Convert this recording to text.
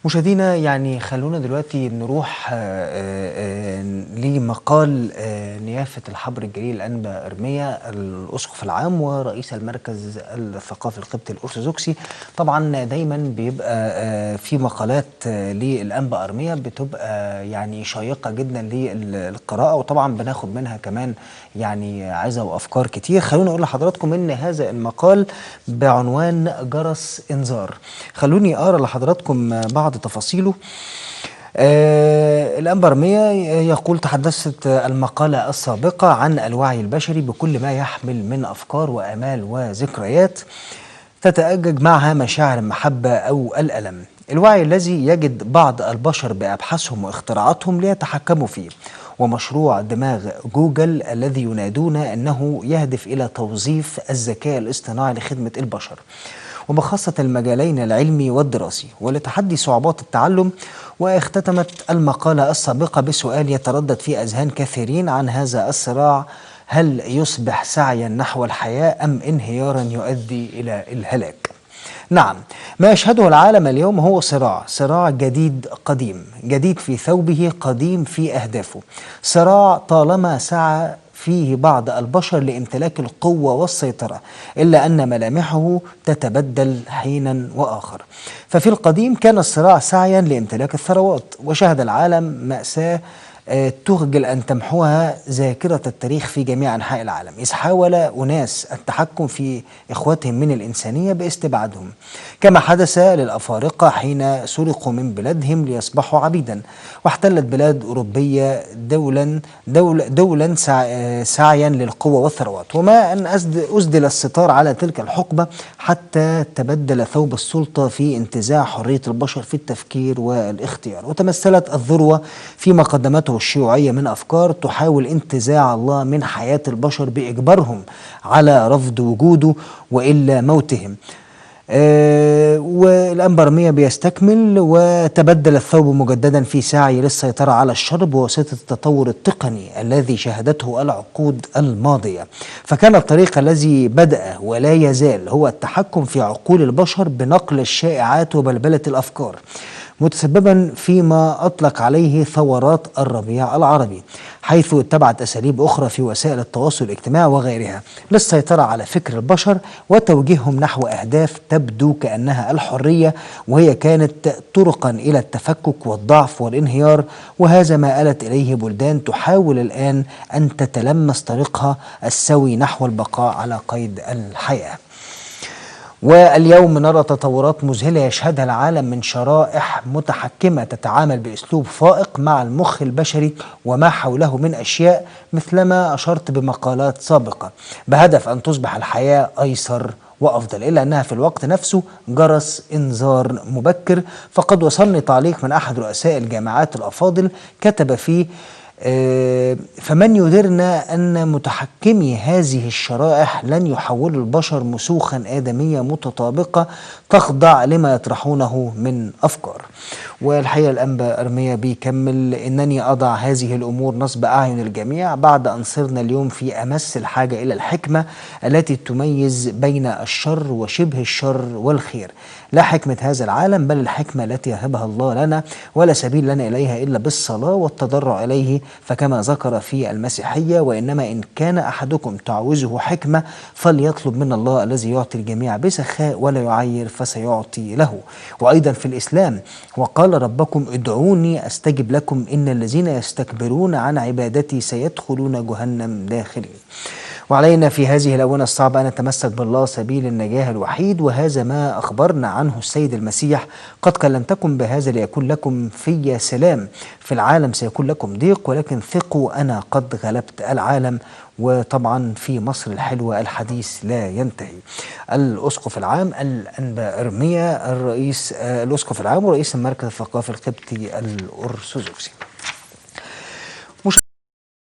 مشاهدينا يعني خلونا دلوقتي نروح لمقال نيافة الحبر الجليل الأنبا إرميا الأسقف العام ورئيس المركز الثقافي القبطي الأرثوذكسي. طبعا دايما بيبقى في مقالات للأنبا إرميا بتبقى يعني شيقة جدا للقراءة، وطبعا بناخد منها كمان يعني عظة وأفكار كتير. خلونا أقول لحضراتكم إن هذا المقال بعنوان جرس إنذار. خلوني أقرأ لحضراتكم بعض تفاصيله. الأنبا إرميا يقول: تحدثت المقالة السابقة عن الوعي البشري بكل ما يحمل من أفكار وآمال وذكريات تتأجج معها مشاعر المحبة أو الألم. الوعي الذي يجد بعض البشر بأبحاثهم واختراعاتهم ليتحكموا فيه، ومشروع دماغ جوجل الذي ينادون أنه يهدف إلى توظيف الذكاء الاصطناعي لخدمة البشر، وبخاصة المجالين العلمي والدراسي، ولتحدي صعوبات التعلم. واختتمت المقالة السابقة بسؤال يتردد في أذهان كثيرين عن هذا الصراع: هل يصبح سعيا نحو الحياة أم انهيارا يؤدي إلى الهلاك؟ نعم، ما يشهده العالم اليوم هو صراع جديد قديم، جديد في ثوبه قديم في أهدافه، صراع طالما سعى فيه بعض البشر لامتلاك القوة والسيطرة، إلا أن ملامحه تتبدل حينا وآخر. ففي القديم كان الصراع سعيا لامتلاك الثروات، وشهد العالم مأساة تخجل أن تمحوها ذاكرة التاريخ في جميع أنحاء العالم، إذ حاول أناس التحكم في إخواتهم من الإنسانية باستبعادهم، كما حدث للأفارقة حين سرقوا من بلادهم ليصبحوا عبيدا، واحتلت بلاد أوروبية دولا سعيا للقوة والثروات، وما أن أسدل الستار على تلك الحقبة حتى تبدل ثوب السلطة في انتزاع حرية البشر في التفكير والاختيار. وتمثلت الذروة فيما قدمته الشيوعية من أفكار تحاول انتزاع الله من حياة البشر بإجبارهم على رفض وجوده وإلا موتهم. والأنبا إرميا بيستكمل: وتبدل الثوب مجددا في سعي للسيطرة على الشر بواسطة التطور التقني الذي شهدته العقود الماضية، فكان الطريق الذي بدأ ولا يزال هو التحكم في عقول البشر بنقل الشائعات وبلبلة الأفكار، متسببا فيما أطلق عليه ثورات الربيع العربي، حيث اتبعت أساليب أخرى في وسائل التواصل الاجتماعي وغيرها للسيطرة على فكر البشر وتوجيههم نحو أهداف تبدو كأنها الحرية، وهي كانت طرقا إلى التفكك والضعف والانهيار. وهذا ما آلت إليه بلدان تحاول الآن أن تتلمس طريقها السوي نحو البقاء على قيد الحياة. واليوم نرى تطورات مذهلة يشهدها العالم من شرائح متحكمة تتعامل بأسلوب فائق مع المخ البشري وما حوله من أشياء، مثلما أشرت بمقالات سابقة، بهدف أن تصبح الحياة أيسر وأفضل، إلا أنها في الوقت نفسه جرس إنذار مبكر. فقد وصلني تعليق من أحد رؤساء الجامعات الأفاضل كتب فيه: فمن يدرنا أن متحكمي هذه الشرائح لن يحولوا البشر مسوخا آدمية متطابقة تخضع لما يطرحونه من أفكار. والحقيقة الأنبا إرميا بيكمل: إنني أضع هذه الأمور نصب أعين الجميع بعد أن صرنا اليوم في أمس الحاجة إلى الحكمة التي تميز بين الشر وشبه الشر والخير، لا حكمة هذا العالم بل الحكمة التي يهبها الله لنا، ولا سبيل لنا إليها إلا بالصلاة والتضرع إليه. فكما ذكر في المسيحية: وإنما إن كان أحدكم تعوزه حكمة فليطلب من الله الذي يعطي الجميع بسخاء ولا يعير فسيعطي له. وأيضا في الإسلام: وقال ربكم ادعوني أستجب لكم إن الذين يستكبرون عن عبادتي سيدخلون جهنم داخلين. وعلينا في هذه الآونة الصعبة أن نتمسك بالله سبيل النجاة الوحيد، وهذا ما أخبرنا عنه السيد المسيح: قد كلمتكم بهذا ليكون لكم في سلام، في العالم سيكون لكم ضيق، ولكن ثقوا أنا قد غلبت العالم. وطبعا في مصر الحلوة الحديث لا ينتهي. الأسقف العام الأنبا إرميا الأسقف العام ورئيس المركز الثقافي القبطي الأرثوذكسي.